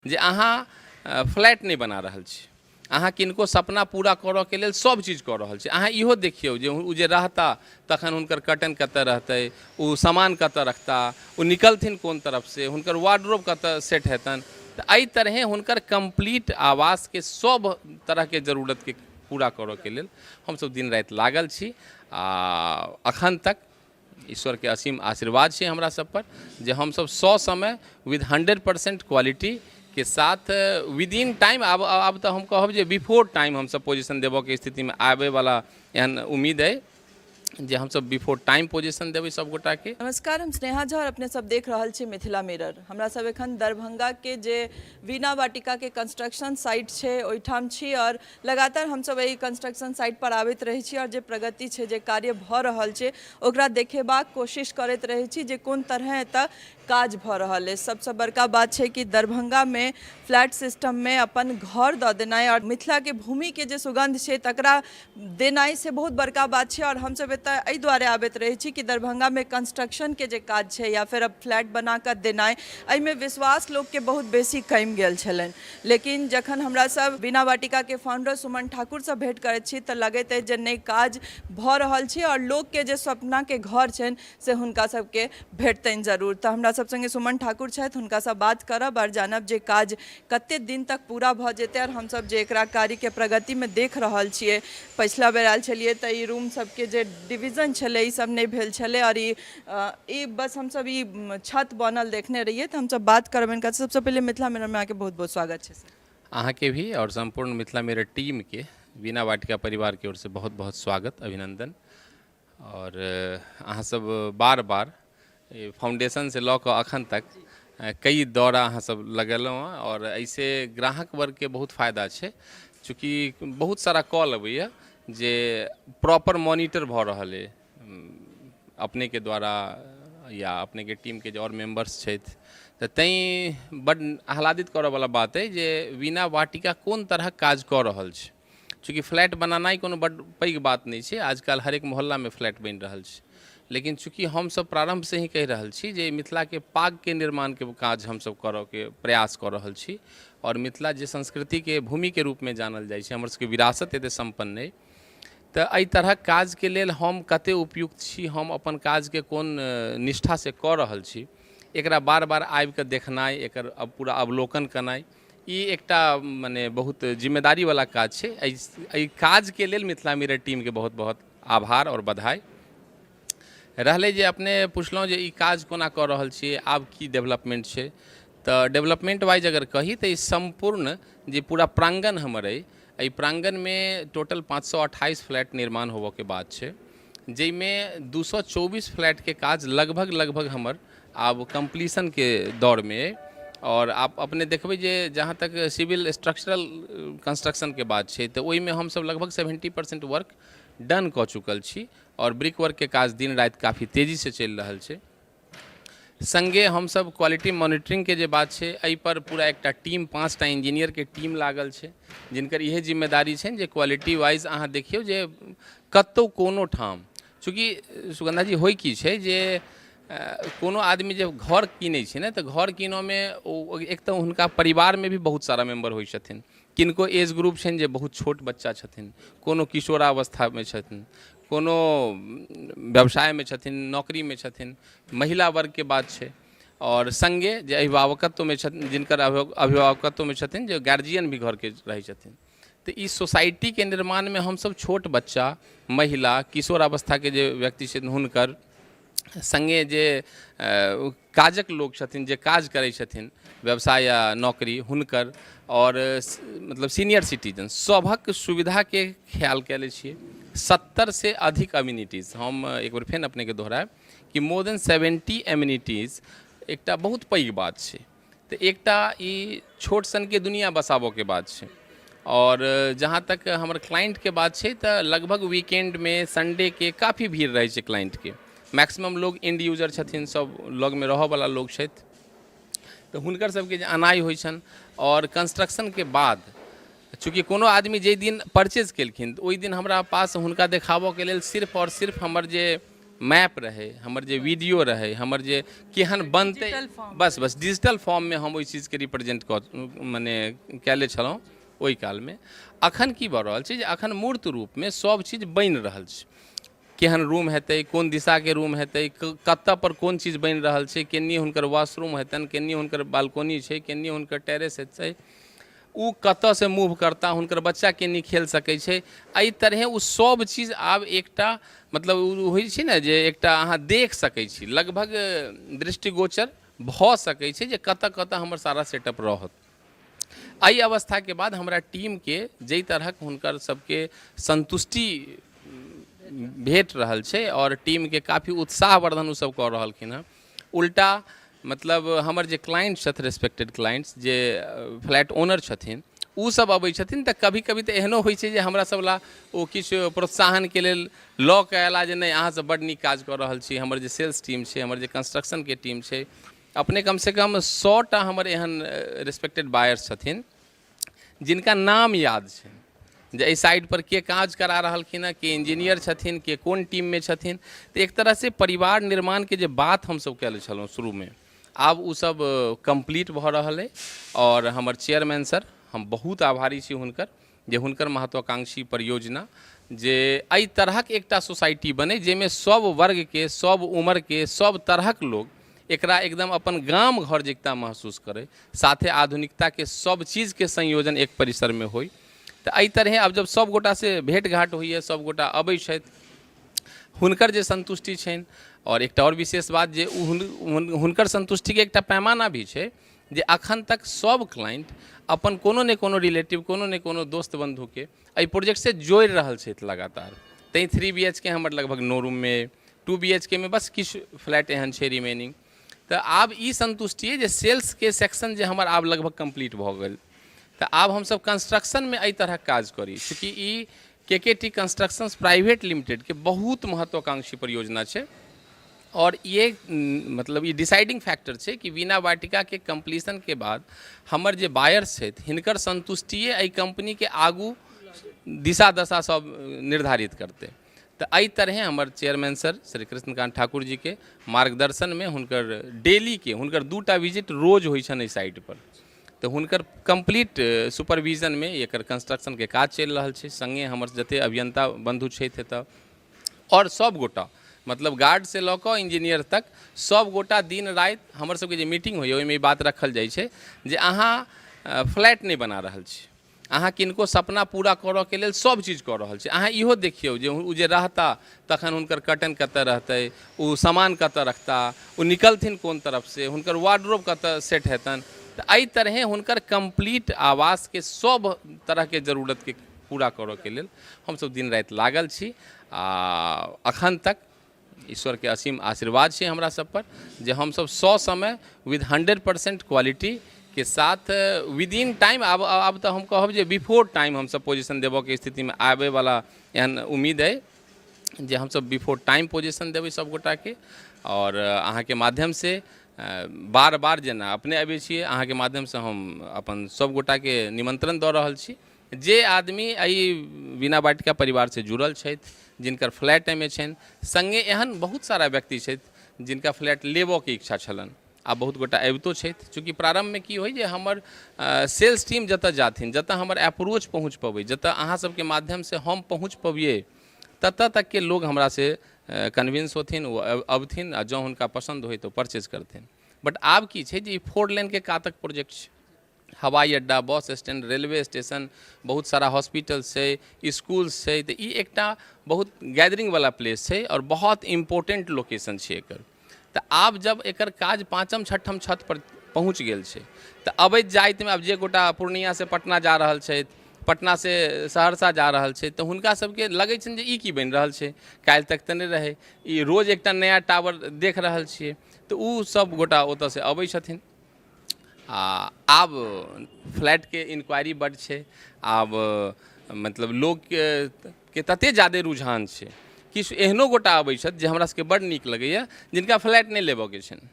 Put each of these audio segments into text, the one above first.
जे अहाँ फ्लैट नहीं बना रहल छी, अहाँ किनको सपना पूरा करऽ के लेल सब चीज कऽ रहल छी। अहाँ इहो देखियौ जे उ जे रहता तखन हुनकर कर्टन कतऽ रहतै, उ सामान कतऽ रखता, उ निकलथिन कोन तरफ से, हुनकर वार्डरोब कतऽ सेट हेतनि। तऽ एहि तरहे हुनकर कंप्लीट आवासके सब तरहके जरूरतके पूरा करऽ के लेल हमसब दिन राति लागल छी। आ अखन तक ईश्वर के असीम आशीर्वाद छै हमरा सब पर जे हम सब 100 समय विद 100% क्वालिटी के साथ विद इन टाइम अब तो हम कहब जे बिफोर टाइम हम सब पोजीशन देबऽ के स्थिति में आबे वाला एहन उम्मीद है जे हम सब बिफोर टाइम पोजीशन देबै सब गोटा के। नमस्कार, हम स्नेहा झा और अपने सब देख रहल छी मिथिला मिरर। हमरा सब एखन दरभंगा के जे वीणा वाटिका के कंस्ट्रक्शन साइट छै ओहिठाम छी और लगातार हम सब एही कंस्ट्रक्शन साइट पर आबैत रहै छी और जे प्रगति छै, जे कार्य भऽ रहल छै ओकरा देखेबाक कोशिश करैत रहै छी जे कोन तरह एतऽ काज भऽ रहल है। सबसे बड़का बात छै कि दरभंगा में फ्लैट सिस्टम में अपन घर दऽ देनाइ और मिथिला के भूमि के जे सुगंध छै तकरा देनाइ से बहुत बड़का बात छै। और हम सब एतऽ एहि दुआरे आबैत रहै छी कि दरभंगा में कंस्ट्रक्शन के जे काज छै या फिर अब फ्लैट बना कऽ देनाइ, एहिमे विश्वास लोग के बहुत बेसी कमि गेल छलनि। लेकिन जखन हमरा सब वीणा वाटिका के फाउंडर सुमन ठाकुर से भेंट करैत छी तऽ लगैत अछि जे नहि काज भऽ रहल छै और लोग के जे सपना के घर छनि से हुनका सबके भेटतनि जरूर। तऽ हमरा सब संगे सुमन ठाकुर छथि, हुनका से बात करब और जानब जे काज कते दिन तक पूरा भऽ जेतै और हम सब जे एकरा कार्य के प्रगति में देख रहल छियै। पिछला बेर आयल छलियै तऽ ई रूम सबके जे डिवीजन छलै ई सब नहीं भेल छलै और ई बस हम सब ई छत बनल देखने रहिए। तो हम सब बात करब इनका। सबसे पहले मिथिला मिरर में आके बहुत बहुत स्वागत है सर। अहाँ के भी और संपूर्ण मिथिला मिरर टीम के वीणा वाटिका परिवार की ओर से बहुत बहुत स्वागत, अभिनंदन। और अहाँ सब बार बार फाउंडेशन से लऽ कऽ अखन तक कई दौरा अहाँ सब लगेलहुँ और ऐसे ग्राहक वर्ग के बहुत फायदा छै, चूँकि बहुत सारा कॉल अबैया जे प्रॉपर मॉनिटर भऽ रहल है अपने के द्वारा या अपने के टीम के जो और मेंबर्स छथि। तऽ तैं बड आह्लादित करऽ वाला बात है जे वीणा वाटिका कोन तरह काज कऽ रहल छै। चूँकि फ्लैट बनानाइ कोनो बड पैघ बात नहीं छै, आजकल हर एक मोहल्ला में फ्लैट बनि रहल छै। लेकिन चूँकि हम सब प्रारंभ से ही कहि रहल छी जे मिथिला के पाग के निर्माण के काज हम सब करऽ के प्रयास कऽ रहल छी और मिथिला जे संस्कृति के भूमि के रूप में जानल जाइ छै, हमर सबके विरासत एते संपन्न है। तऽ एहि तरह काज के लेल हम कते उपयुक्त छी, हम अपन काज के कोन निष्ठा से कऽ रहल छी, एकरा बार बार आबि कऽ देखनाइ, एकर पूरा अवलोकन करनाइ ई एकटा मने बहुत जिम्मेदारी वाला काज छै। एहि काज के लेल मिथिला मिरर टीम के बहुत बहुत आभार और बधाई। रहलै जे अपने पुछलहुँ जे ई काज कोना कऽ रहल छियै, आब की डेवलपमेंट छै। तऽ डेवलपमेंट वाइज अगर कही तऽ ई संपूर्ण जे पूरा प्रांगण हमर अइ, एहि प्रांगण में टोटल 528 फ्लैट निर्माण होबऽ के बात छै, जाहिमें 224 फ्लैट के काज लगभग हमर आब कंप्लीशन के दौर में अइ। और आप अपने देखबै जे जहाँ तक सिविल स्ट्रक्चरल कंस्ट्रक्शन के बात छै तऽ ओहिमे हमसब लगभग 70% वर्क डन कऽ चुकल छी और ब्रिक वर्क के काज दिन राति काफ़ी तेजी से चलि रहल छै। संगे हम सब क्वालिटी मॉनिटरिंग के जे बात छै एहि पर पूरा एकटा टीम 5टा इंजीनियर के टीम लागल छै, जिनकर इहे जिम्मेदारी छै जे क्वालिटी वाइज अहाँ देखियौ जे कतौ कोनो ठाम, चूँकि सुगंधा जी होइ की छै जे कोनो आदमी जब घर कीनै छै ने तऽ घर कीनऽ में एक तऽ हुनका परिवार में भी बहुत सारा मेंबर होइ छथिन, किनको एज ग्रुप छनि जे बहुत छोट बच्चा छथिन, कोनो किशोरावस्था में छथिन, कोनो व्यवसाय में छथिन, नौकरी में छथिन, महिला वर्ग के बात छै। और संगे जे अभिभावकत्व में छथिन, जिनकर अभिभावकत्व में छथिन, जो गार्जियन भी घर के रहै छथिन। तो इस सोसाइटी के निर्माण में हम सब छोट बच्चा, महिला, किशोरावस्था के जे व्यक्ति छथिन हुनकर संगे जे काजक लोग छथिन, जे काज करै छथिन व्यवसाय या नौकरी हुनकर, और मतलब सीनियर सिटीजन सभक सुविधा के ख्याल कयले छियै। 70 से अधिक अम्यूनिटीज़, हम एक बार फेर अपने के दोहराएब कि मोर देन 70 एम्यूनिटीज़ एकटा बहुत पैघ बात छै। तो एकटा ई छोट सन के दुनिया बसाबऽ के बात छै। और जहाँ तक हमर क्लाइंट के बात छै तऽ लगभग वीकेंड में संडे के काफ़ी भीड़ रहै छै क्लाइंट के। मैक्सिमम लोग एंड यूजर छथिन, सब लग में रहऽ वाला लोग छथि, तऽ हुनकर सबके जे अनाइ होइ छनि। और कंस्ट्रक्शन के बाद चूँकि कोनो आदमी जाहि दिन परचेज केलखिन तऽ ओहि दिन हमरा पास हुनका देखाबऽ के लेल सिर्फ और सिर्फ हमर जे मैप रहे, हमर जे वीडियो रहे, हमर जे केहन बनते, बस डिजिटल फॉर्म में हम ओहि चीज़ के रिप्रेजेंट मने कैले छलहुँ ओहि काल में। अखन की भऽ रहल छै जे अखन मूर्त रूप में सब चीज बनि रहल छै। केहन रूम हेतै, कोन दिशा के रूम हेतै, कतऽ पर कोन चीज बनि रहल छै, केन्नी हुनकर वॉशरूम हेतनि, केन्नी हुनकर बालकोनी छै, केन्नी हुनकर टेरेस हेतै, उ कतऽ से मूव करता, हुनकर बच्चा केन्नी खेल सकै छै। एहि तरहे उ सब चीज आब एकटा मतलब होइ छै ने जे एकटा अहाँ देख सकै छी, लगभग दृष्टिगोचर भऽ सकै छै जे कतऽ कतऽ हमर सारा सेटअप रहत। एहि अवस्था के बाद हमरा टीम के जै तरहक हुनकर सबके संतुष्टि भेट रहल छै और टीम के काफ़ी उत्साहवर्धन उ सब कऽ रहलखिन हँ। उल्टा मतलब हमर जे क्लाइंट छथि, रेस्पेक्टेड क्लाइंट्स जे फ्लैट ओनर छथिन, उ सब अबै छथिन तऽ कभी कभी तऽ एहनो होइ छै जे हमरा सब ला ओ किछु प्रोत्साहन के लेल लऽ कऽ अयला जे नहि अहाँ सब बड्ड नीक काज कऽ रहल छी। हमर जे सेल्स टीम छै, हमर जे कंस्ट्रक्शन के टीम छै, अपने कम से कम 100टा हमर एहन रेस्पेक्टेड बायर्स छथिन जिनका नाम याद छै, जे एहि साइड पर के काज करा रहलखिन हँ, के इंजीनियर छथिन, के कोन टीम में छथिन। तो एक तरह से परिवार निर्माण के जे बात हम सब कयले छलहुँ शुरू में, आब उ सब कंप्लीट भऽ रहल है। और हमर चेयरमैन सर, हम बहुत आभारी छी हुनकर, जे हुनकर महत्वाकांक्षी परियोजना जे एहि तरहक एकटा सोसाइटी बने जाहिमे सब वर्ग के, सब उम्र के, सब तरहक लोग एकरा एकदम अपन गाम घर जकाँ महसूस करे, साथे आधुनिकता के सब चीज के संयोजन एक परिसर में होई। तो एहि तरहे अब जब सब गोटा से भेंट घाट होइए, सब गोटा अबै छथि, हुनकर जे संतुष्टि छनि। और एकटा और विशेष बात जे हुनकर संतुष्टि के एकटा पैमाना भी छै जे अखन तक सब क्लाइंट अपन कोनो ने कोनो रिलेटिव, कोनो ने कोनो दोस्त बंधु के एहि प्रोजेक्ट से जोड़ि रहल छथि लगातार। तैं 3 BHK हमर लगभग 9 रूम में, 2 BHK में बस किछु फ्लैट एहन छै रिमेनिंग। तो आब ई संतुष्टि जे सेल्स के सेक्शन जे हमर आब लगभग कंप्लीट भऽ गेल, तो आब हम सब कंस्ट्रक्शन में एहि तरह काज करी, चूँकि ई KKT कंस्ट्रक्शंस प्राइवेट लिमिटेड के बहुत महत्वाकांक्षी परियोजना छै। और ये मतलब ये डिसाइडिंग फैक्टर छै कि वीणा वाटिका के कंप्लीशन के बाद हमर जे बायर्स छथि हिनकर संतुष्टिए एहि कंपनी के आगू दिशा दशा सब निर्धारित करते। तो एहि तरहे हमर चेयरमैन सर श्री कृष्णकांत ठाकुर जी के मार्गदर्शन में हुनकर डेली के हुनकर 2टा विजिट रोज होइ छनि एहि साइट पर। तो हुनकर कंप्लीट सुपरविजन में एकर कंस्ट्रक्शन के काज चलि रहल छै। संगे हमर जते अभियंता बंधु छथि एतऽ और सब गोटा मतलब गार्ड से लऽ कऽ इंजीनियर तक सब गोटा दिन रात हमर सबके जे मीटिंग होइए ओहिमे ई बात रखल जाइ छै जे अहाँ फ्लैट नहीं बना रहल छी, अहाँ किनको सपना पूरा करऽ के लेल सब चीज कऽ रहल छी। अहाँ इहो देखियौ जे उ जे रहता तखन हुनकर कर्टन कतऽ रहतै, उ सामान कतऽ रखता, उ निकलथिन कोन तरफ से, हुनकर वार्डरोब कतऽ सेट हेतनि। तो एहि तरहे हुनकर कंप्लीट आवास के सब तरह के जरूरत के पूरा करऽ के लेल हम सब दिन रात लागल छी। अखन तक ईश्वर के असीम आशीर्वाद छै हमरा सब पर जे हम सब 100 समय विद 100% क्वालिटी के साथ विद इन टाइम, अब तो हम कहब जे बिफोर टाइम हम सब पोजीशन देबऽ के स्थिति में आबे वाला एहन उम्मीद है जे हम सब बिफोर टाइम पोजीशन देबै सब गोटा के। और अहाँ के माध्यम से बार बार जेना अपने अबै छियै, अहाँ के माध्यम से हम अपन सब गोटा के निमंत्रण दऽ रहल छी जे आदमी एहि वीणा वाटिका परिवार से जुड़ल छथि, जिनकर फ्लैट में छनि, संगे एहन बहुत सारा व्यक्ति छथि जिनका फ्लैट लेबऽ के इच्छा छलनि, आ बहुत गोटा अबितो छथि। चूँकि प्रारंभ में की होइ जे हमर सेल्स टीम जतऽ जाथिन, जतऽ हमर अप्रोच पहुँच पबै, जतऽ अहाँ सबके माध्यम से हम पहुँच पबिए, ततऽ तक के लोग हमरा से कन्विंस होथिन, वो अबथिन आ जँ हुनका पसंद होइ तो परचेज करथिन। बट आब की छै जे 4 लेन के कातक प्रोजेक्ट छै, हवाई अड्डा, बस स्टैंड, रेलवे स्टेशन, बहुत सारा हॉस्पिटल छै, स्कूल्स छै। तो ई एकटा बहुत गैदरिंग वाला प्लेस छै और बहुत इम्पोर्टेंट लोकेशन छै एकर। तो आब जब एकर काज 5म 6ठम छत पर पहुँच गेल छै, तो अबैत जाइत में आब जे गोटा पूर्णिया से पटना जा रहल छथि, पटना से सहरसा जा रहल छै, तो हुनका सबके लगै छनि जे ई की बनि रहल छै, काल्हि तक तऽ नहि रहै, ई रोज एकटा नया टावर देख रहल छियै। तो उ सब गोटा ओतऽ से अबै छथिन। आब फ्लैट के इंक्वायरी बड छै, आब मतलब लोग के तते ज़्यादा रुझान छै, किछु एहनो गोटा अबै छथि जे हमरा सबके बड़ नीक लगैए, जिनका फ्लैट नहीं लेबऽ के छनि।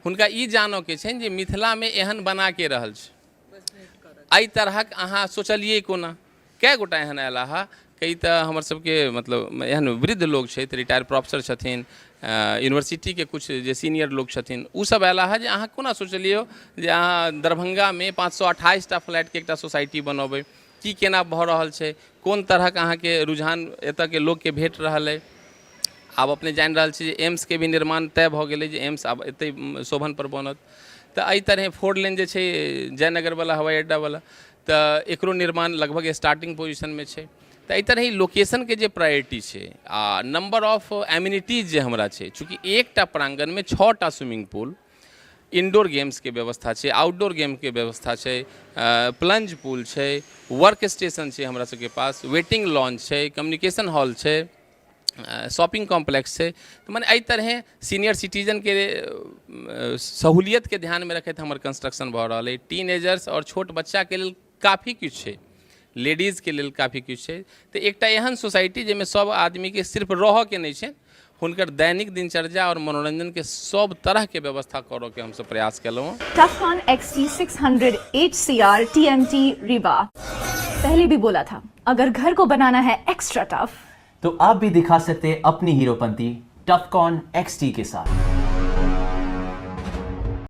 हुनका ई जानऽ के छनि जे मिथिला में एहन बना के रहल छै, एहि तरहक अहाँ सोचलिए कोना, कै गोटा एहन अयला हा, कई तऽ हमर सबके मतलब एहन वृद्ध लोग छै, रिटायर प्रोफेसर छथिन, यूनिवर्सिटी के कुछ जे सीनियर लोग छथिन, उ सब आयल है जे अहाँ कोना सोचलियो जे अहाँ दरभंगा में 528 टा फ्लैट के एकटा सोसाइटी बनौबै, की केना भऽ रहल छै, कोन तरहक अहाँके रुझान एतऽ के लोग के भेट रहल है। आब अपने जानि रहल छी जे एम्स के भी निर्माण तय भऽ गेलै, जे एम्स आब एतै शोभन पर बनत। तऽ एहि तरह 4 लेन जे छै जयनगर वाला हवाई अड्डा वाला, तऽ एकरो निर्माण लगभग स्टार्टिंग पोजीशन में छै। तऽ एहि तरह लोकेशन के जे प्रायोरिटी छै आ नंबर ऑफ एम्यूनिटीज जे हमरा छै, चूँकि एकटा प्रांगण में 6 टा स्विमिंग पूल, इंडोर गेम्स के व्यवस्था छै, आउटडोर गेम के व्यवस्था छै, प्लंज पूल छै, वर्क स्टेशन छै हमरा सबके पास, वेटिंग लॉन्च छै, कम्युनिकेशन हॉल छै, शॉपिंग कॉम्प्लेक्स छै। तो मने एहि तरह सीनियर सिटीजन के सहूलियत के ध्यान में रखैत हमर कंस्ट्रक्शन भऽ रहल है। टीनेजर्स और छोट बच्चा के लेल काफ़ी किछु छै, लेडीज के लेल काफ़ी किछु छै। तो एकटा एहन सोसाइटी जाहिमे सब आदमी के सिर्फ रहऽ के नहीं छै, हुनकर दैनिक दिनचर्या और मनोरंजन के सब तरह के व्यवस्था करऽ के हम सब प्रयास केलहुँ। टफकॉन XT 600 HCR TMT रीवा पहले भी बोला था, अगर घर को बनाना है एक्स्ट्रा टफ तो आप भी दिखा सकते हैं अपनी हीरोपंती टफकॉन XT के साथ।